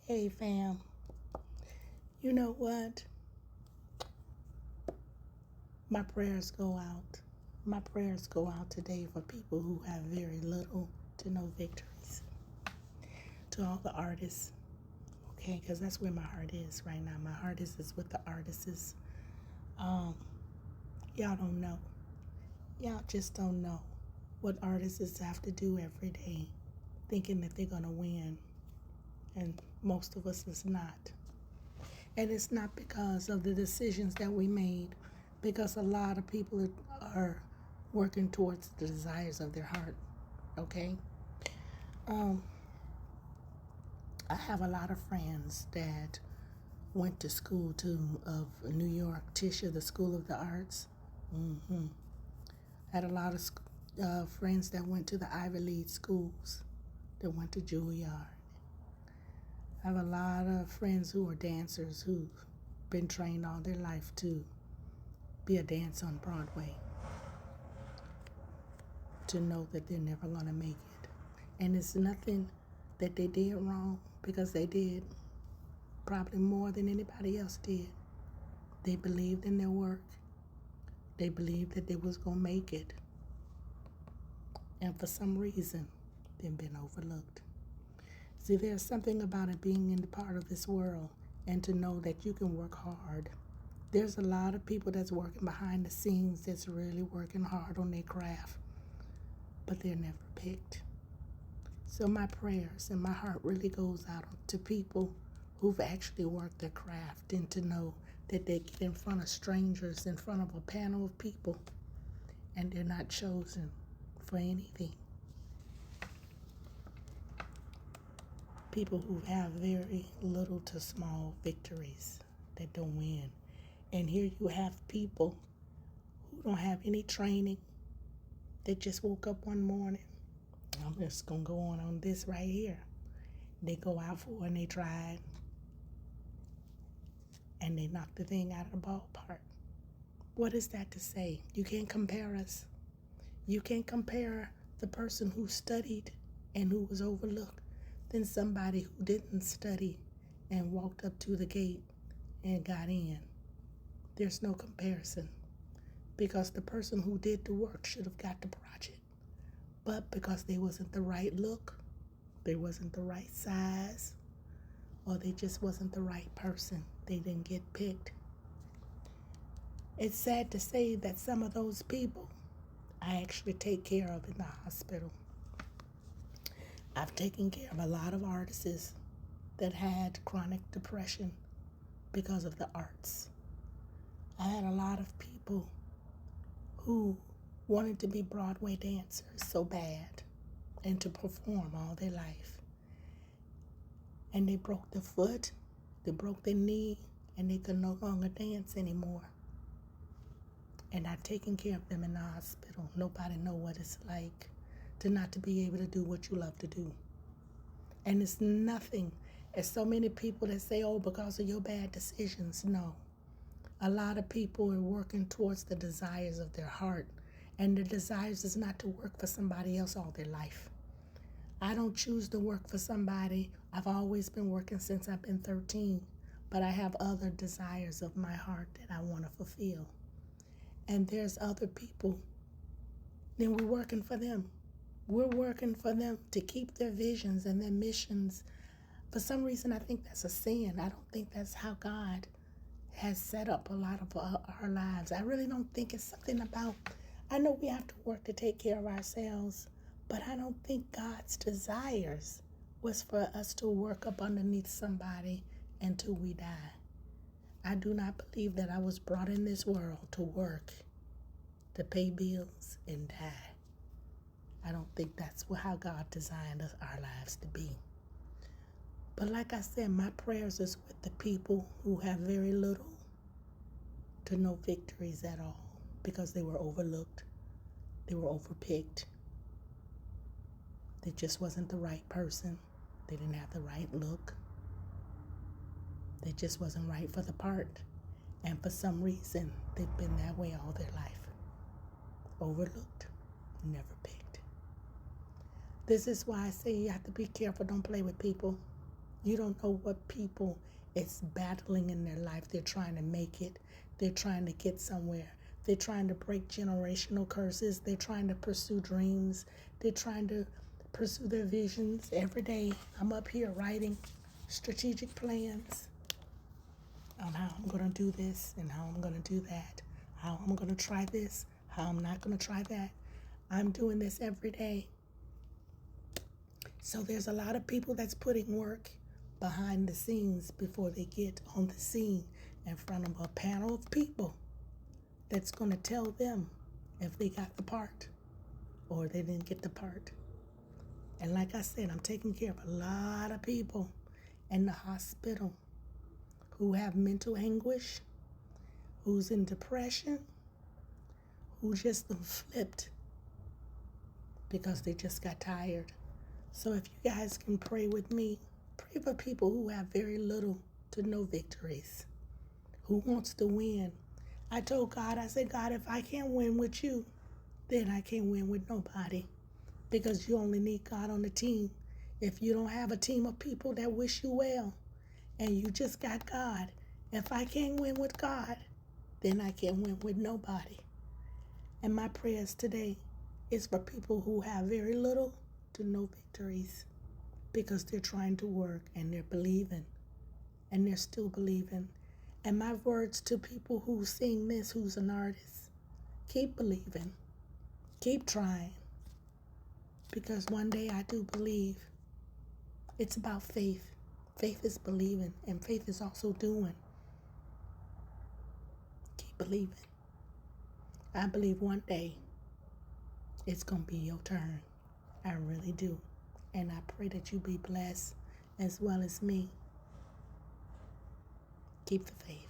Hey fam, you know what? My prayers go out. My prayers go out today for people who have very little to no victories. To all the artists, okay? Because that's where my heart is right now. My heart is with the artists. Y'all don't know. Y'all just don't know what artists have to do every day thinking that they're going to win. And most of us is not. And it's not because of the decisions that we made, because a lot of people are working towards the desires of their heart, okay? I have a lot of friends that went to school too, of New York, Tisha, the School of the Arts. Had a lot of friends that went to the Ivy League schools, that went to Juilliard. I have a lot of friends who are dancers who've been trained all their life to be a dancer on Broadway, to know that they're never going to make it. And it's nothing that they did wrong, because they did probably more than anybody else did. They believed in their work. They believed that they was going to make it. And for some reason, they've been overlooked. See, there's something about it being in the part of this world and to know that you can work hard. There's a lot of people that's working behind the scenes that's really working hard on their craft, but they're never picked. So my prayers and my heart really goes out to people who've actually worked their craft, and to know that they get in front of strangers, in front of a panel of people, and they're not chosen for anything. People who have very little to small victories that don't win. And here you have people who don't have any training. They just woke up one morning. I'm just going to go on this right here. They go out for it and they tried. And they knocked the thing out of the ballpark. What is that to say? You can't compare us. You can't compare the person who studied and who was overlooked than somebody who didn't study and walked up to the gate and got in. There's no comparison, because the person who did the work should have got the project. But because they wasn't the right look, they wasn't the right size, or they just wasn't the right person, they didn't get picked. It's sad to say that some of those people I actually take care of in the hospital. I've taken care of a lot of artists that had chronic depression because of the arts. I had a lot of people who wanted to be Broadway dancers so bad and to perform all their life. And they broke their foot, they broke their knee, and they could no longer dance anymore. And I've taken care of them in the hospital. Nobody know what it's like to not to be able to do what you love to do. And it's nothing. There's so many people that say, oh, because of your bad decisions. No. A lot of people are working towards the desires of their heart. And the desires is not to work for somebody else all their life. I don't choose to work for somebody. I've always been working since I've been 13. But I have other desires of my heart that I want to fulfill. And there's other people, then we're working for them. We're working for them to keep their visions and their missions. For some reason, I think that's a sin. I don't think that's how God has set up a lot of our lives. I really don't think it's something about, I know we have to work to take care of ourselves, but I don't think God's desires was for us to work up underneath somebody until we die. I do not believe that I was brought in this world to work, to pay bills, and die. I don't think that's how God designed our lives to be. But like I said, my prayers is with the people who have very little to no victories at all, because they were overlooked, they were overpicked. They just wasn't the right person. They didn't have the right look. They just wasn't right for the part. And for some reason, they've been that way all their life. Overlooked, never picked. This is why I say you have to be careful. Don't play with people. You don't know what people is battling in their life. They're trying to make it. They're trying to get somewhere. They're trying to break generational curses. They're trying to pursue dreams. They're trying to pursue their visions. Every day I'm up here writing strategic plans on how I'm going to do this and how I'm going to do that, how I'm going to try this, how I'm not going to try that. I'm doing this every day. So there's a lot of people that's putting work behind the scenes before they get on the scene in front of a panel of people that's going to tell them if they got the part or they didn't get the part. And like I said, I'm taking care of a lot of people in the hospital who have mental anguish, who's in depression, who just flipped because they just got tired. So if you guys can pray with me, pray for people who have very little to no victories, who wants to win. I told God, I said, God, if I can't win with you, then I can't win with nobody, because you only need God on the team. If you don't have a team of people that wish you well and you just got God, if I can't win with God, then I can't win with nobody. And my prayers today is for people who have very little to no victories, because they're trying to work and they're believing and they're still believing. And my words to people who sing this, who's an artist, keep believing, keep trying, because one day I do believe. It's about faith. Faith is believing, and faith is also doing. Keep believing. I believe one day it's going to be your turn. I really do. And I pray that you be blessed as well as me. Keep the faith.